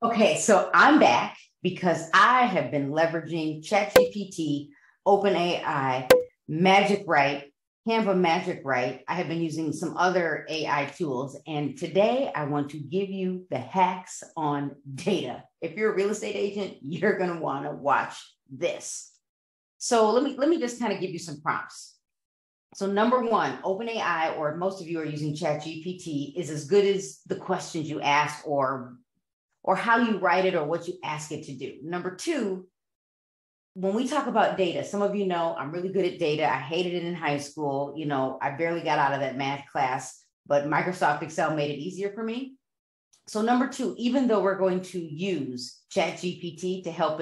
Okay, so I'm back because I have been leveraging ChatGPT, openaI, Magic Write, Canva Magic Write. I have been using some other AI tools, and today I want to give you the hacks on data. If you're a real estate agent, you're going to want to watch this. So let me just kind of give you some prompts. So number one, openaI, or most of you are using ChatGPT, is as good as the questions you ask or how you write it or what you ask it to do. Number two, when we talk about data, some of you know I'm really good at data. I hated it in high school. You know, I barely got out of that math class, but Microsoft Excel made it easier for me. So number two, even though we're going to use ChatGPT to help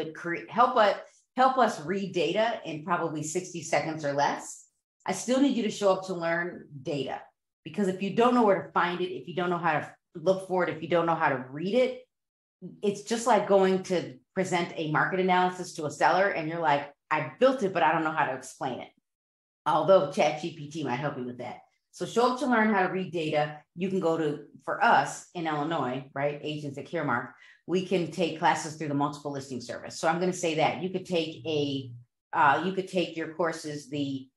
us read data in probably 60 seconds or less, I still need you to show up to learn data. Because if you don't know where to find it, if you don't know how to look for it, if you don't know how to read it, it's just like going to present a market analysis to a seller and you're like, I built it, but I don't know how to explain it. Although ChatGPT might help you with that. So show up to learn how to read data. You can go to, for us in Illinois, right, agents at Caremark, we can take classes through the multiple listing service. So I'm going to say that you could take your courses, the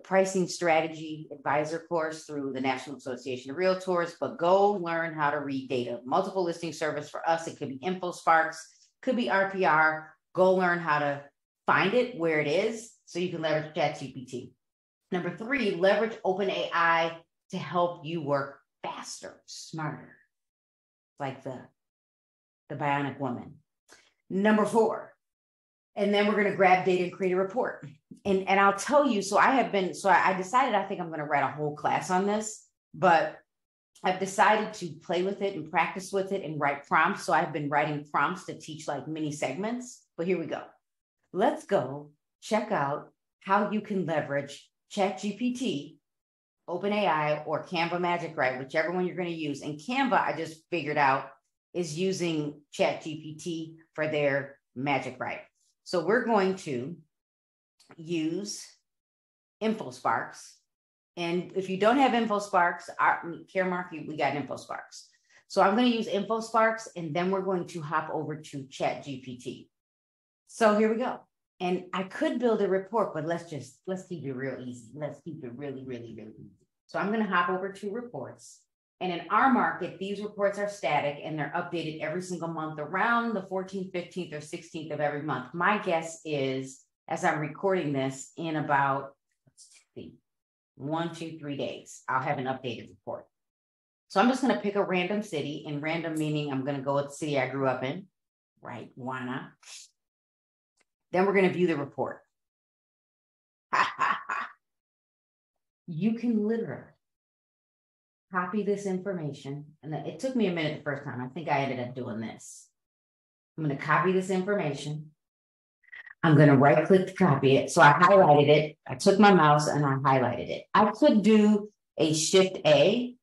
pricing strategy advisor course through the National Association of Realtors, but go learn how to read data. Multiple listing service for us, it could be InfoSparks, could be RPR. Go learn how to find it where it is so you can leverage ChatGPT. Number three, leverage openaI to help you work faster, smarter, like the bionic woman. Number four, and then we're going to grab data and create a report. And I'll tell you, I decided I think I'm going to write a whole class on this, but I've decided to play with it and practice with it and write prompts. So I've been writing prompts to teach like mini segments, but here we go. Let's go check out how you can leverage ChatGPT, openaI, or Canva Magic Write, whichever one you're going to use. And Canva, I just figured out, is using ChatGPT for their Magic Write. So we're going to use InfoSparks. And if you don't have InfoSparks, Caremark, we got InfoSparks. So I'm going to use InfoSparks, and then we're going to hop over to ChatGPT. So here we go. And I could build a report, but let's keep it real easy. Let's keep it really, really, really easy. So I'm going to hop over to reports. And in our market, these reports are static and they're updated every single month around the 14th, 15th, or 16th of every month. My guess is, as I'm recording this, in about, let's see, 1, 2, 3 days, I'll have an updated report. So I'm just going to pick a random city, and random meaning I'm going to go with the city I grew up in, right? Why not? Then we're going to view the report. You can literally copy this information. And it took me a minute the first time. I think I ended up doing this. I'm going to copy this information. I'm going to right click to copy it. So I highlighted it. I took my mouse and I highlighted it. I could do a Shift A,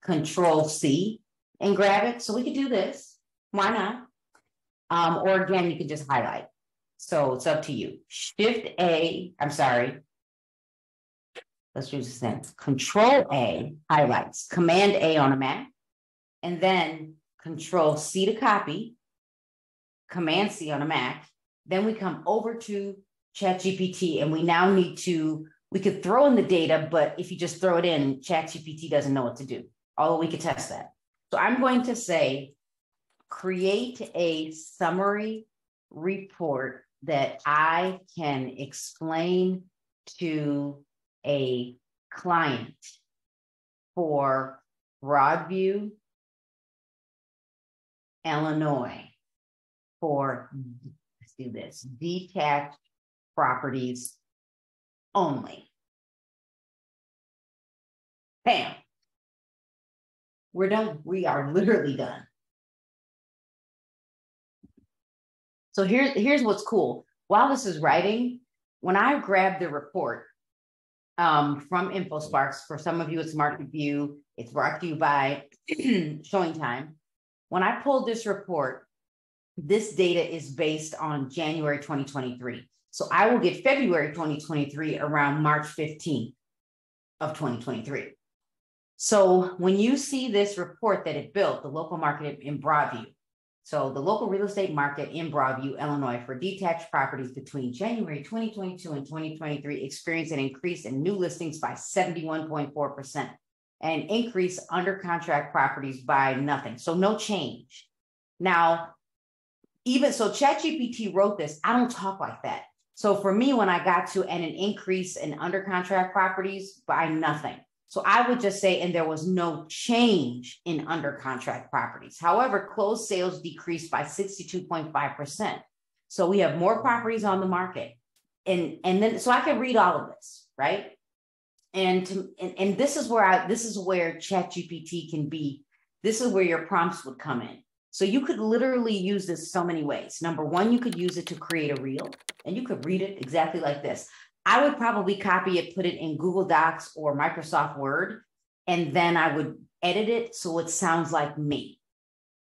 Control C, and grab it. So we could do this. Why not? Or again, you could just highlight. So it's up to you. Shift A, I'm sorry. Let's use this then. Control A highlights, Command A on a Mac, and then Control C to copy, Command C on a Mac. Then we come over to ChatGPT, and we now need to, we could throw in the data, but if you just throw it in, ChatGPT doesn't know what to do, although we could test that. So I'm going to say, create a summary report that I can explain to a client for Broadview, Illinois, for, let's do this, detached properties only. Bam. We're done. We are literally done. So here's what's cool. While this is writing, when I grab the report from InfoSparks, for some of you it's Market View, it's brought to you by Showing Time. When I pulled this report, this data is based on January 2023. So I will get February 2023 around March 15th of 2023. So when you see this report that it built, the local market in Broadview, So the local real estate market in Broadview, Illinois, for detached properties between January 2022 and 2023 experienced an increase in new listings by 71.4% and increase under contract properties by nothing. So no change. Now, even so, ChatGPT wrote this. I don't talk like that. So for me, when I got to an increase in under contract properties by nothing. So I would just say, and there was no change in under contract properties. However, closed sales decreased by 62.5%. So we have more properties on the market. And then, so I can read all of this, right? And this is where ChatGPT can be, this is where your prompts would come in. So you could literally use this so many ways. Number one, you could use it to create a reel, and you could read it exactly like this. I would probably copy it, put it in Google Docs or Microsoft Word, and then I would edit it so it sounds like me.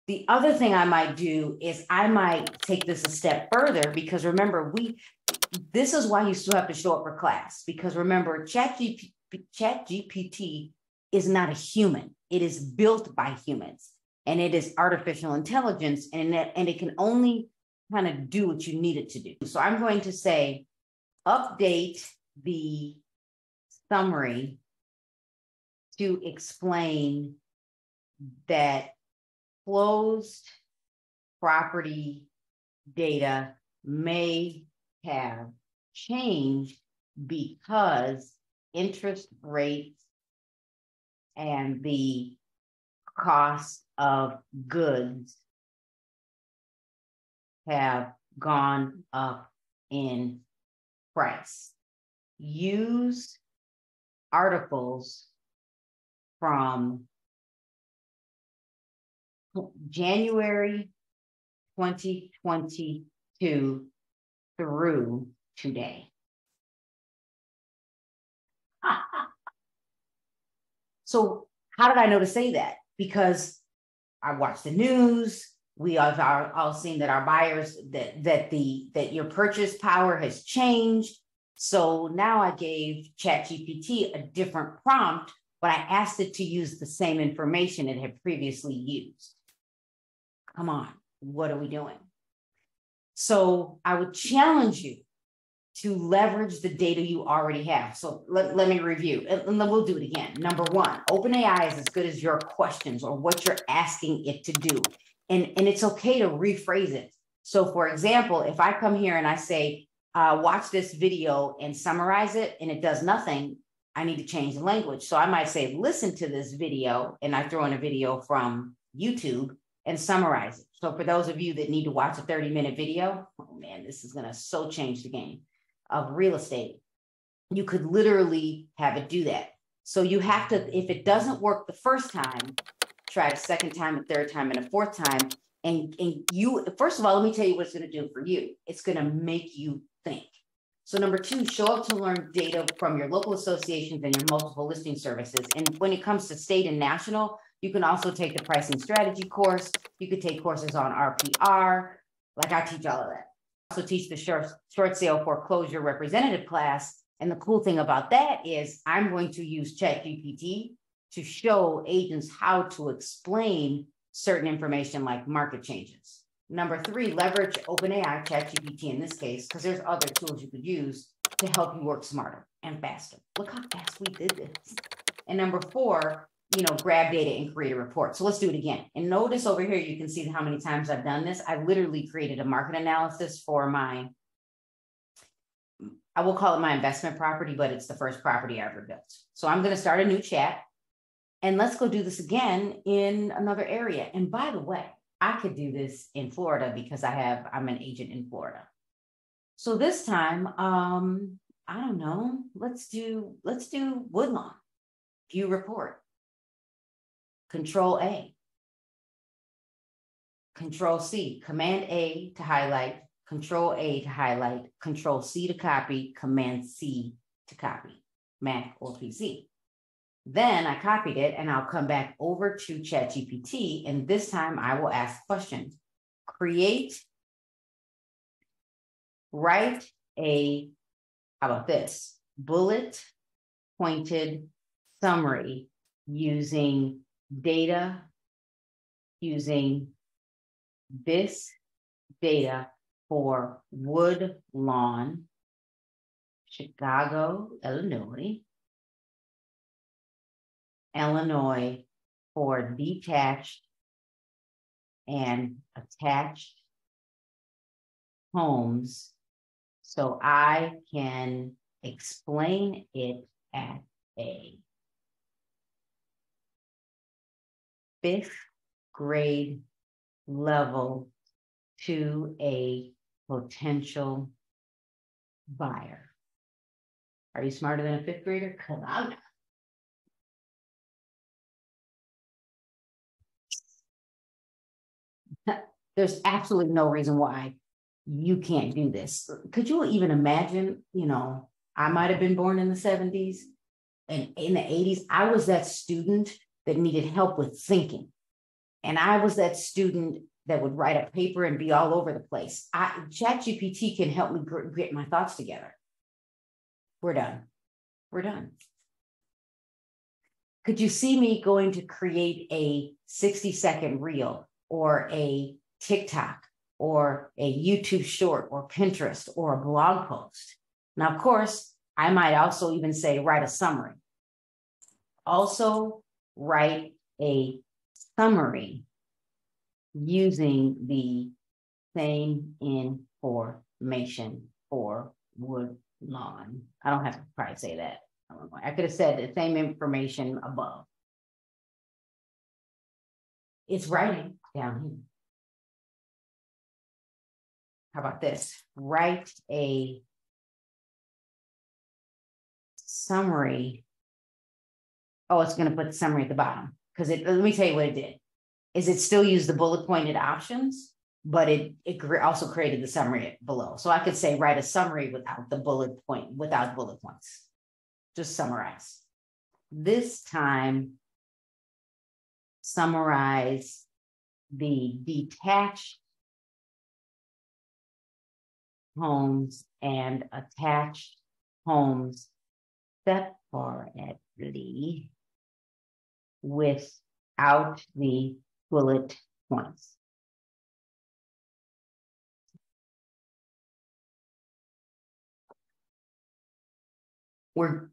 The other thing I might do is I might take this a step further, because remember, this is why you still have to show up for class, because remember, ChatGPT is not a human. It is built by humans, and it is artificial intelligence, and it can only kind of do what you need it to do. So I'm going to say, update the summary to explain that closed property data may have changed because interest rates and the cost of goods have gone up in price. Use articles from January 2022 through today. So how did I know to say that? Because I watched the news. We have all seen that our buyers, that your purchase power has changed. So now I gave ChatGPT a different prompt, but I asked it to use the same information it had previously used. Come on, what are we doing? So I would challenge you to leverage the data you already have. So let me review, and then we'll do it again. Number one, openaI is as good as your questions or what you're asking it to do. And it's okay to rephrase it. So for example, if I come here and I say, watch this video and summarize it, and it does nothing, I need to change the language. So I might say, listen to this video, and I throw in a video from YouTube and summarize it. So for those of you that need to watch a 30-minute video, oh man, this is gonna so change the game of real estate. You could literally have it do that. So you have to, if it doesn't work the first time, try a second time, a third time, and a fourth time. And you, first of all, let me tell you what it's going to do for you. It's going to make you think. So number two, show up to learn data from your local associations and your multiple listing services. And when it comes to state and national, you can also take the pricing strategy course. You could take courses on RPR, like I teach all of that. I also teach the short sale foreclosure representative class. And the cool thing about that is I'm going to use ChatGPT to show agents how to explain certain information like market changes. Number three, leverage openaI, ChatGPT in this case, because there's other tools you could use to help you work smarter and faster. Look how fast we did this. And number four, grab data and create a report. So let's do it again. And notice over here, you can see how many times I've done this. I literally created a market analysis for I will call it my investment property, but it's the first property I ever built. So I'm going to start a new chat. And let's go do this again in another area. And by the way, I could do this in Florida because I'm an agent in Florida. So this time, I don't know, let's do Woodlawn. View report. Control A. Control C. Command A to highlight. Control A to highlight. Control C to copy. Command C to copy. Mac or PC. Then I copied it, and I'll come back over to ChatGPT, and this time I will ask questions. Write how about this? Bullet pointed summary using data, using this data for Woodlawn, Chicago, Illinois for detached and attached homes so I can explain it at a 5th grade level to a potential buyer. Are you smarter than a 5th grader? Because I'm not. There's absolutely no reason why you can't do this. Could you even imagine, I might have been born in the 70s and in the 80s, I was that student that needed help with thinking. And I was that student that would write a paper and be all over the place. ChatGPT can help me get my thoughts together. We're done. We're done. Could you see me going to create a 60-second reel or a TikTok or a YouTube short or Pinterest or a blog post? Now, of course, I might also even say write a summary. Also, write a summary using the same information for Woodlawn. I don't have to probably say that. I could have said the same information above. It's writing down here. How about this? Write a summary. Oh, it's going to put the summary at the bottom because let me tell you what it did. Is it still used the bullet pointed options, but it also created the summary below. So I could say write a summary without the bullet points. Just summarize. This time, summarize the detached homes and attached homes separately without the bullet points.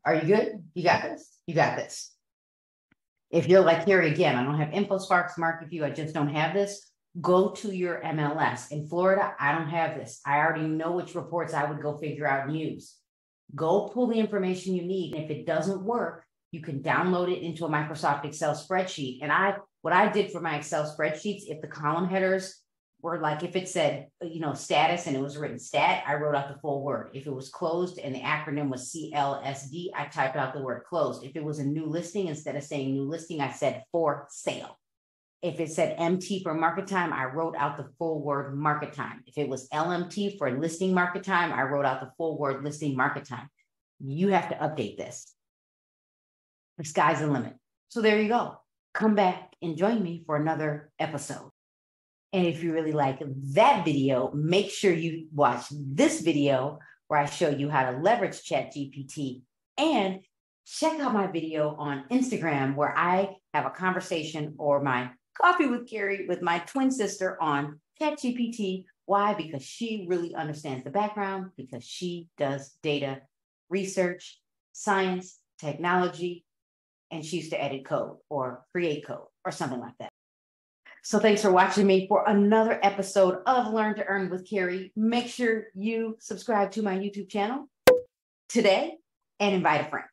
Are you good? You got this. You got this. If you're like Carrie again, I don't have InfoSparks, Market View, I just don't have this. Go to your MLS. In Florida, I don't have this. I already know which reports I would go figure out and use. Go pull the information you need. And if it doesn't work, you can download it into a Microsoft Excel spreadsheet. And what I did for my Excel spreadsheets, if the column headers were like, if it said, status and it was written stat, I wrote out the full word. If it was closed and the acronym was CLSD, I typed out the word closed. If it was a new listing, instead of saying new listing, I said for sale. If it said MT for market time, I wrote out the full word market time. If it was LMT for listing market time, I wrote out the full word listing market time. You have to update this. The sky's the limit. So there you go. Come back and join me for another episode. And if you really like that video, make sure you watch this video where I show you how to leverage ChatGPT, and check out my video on Instagram where I have a conversation, or my coffee with Carrie with my twin sister on ChatGPT. Why? Because she really understands the background, because she does data research, science, technology, and she used to edit code or create code or something like that. So thanks for watching me for another episode of Learn to Earn with Carrie. Make sure you subscribe to my YouTube channel today and invite a friend.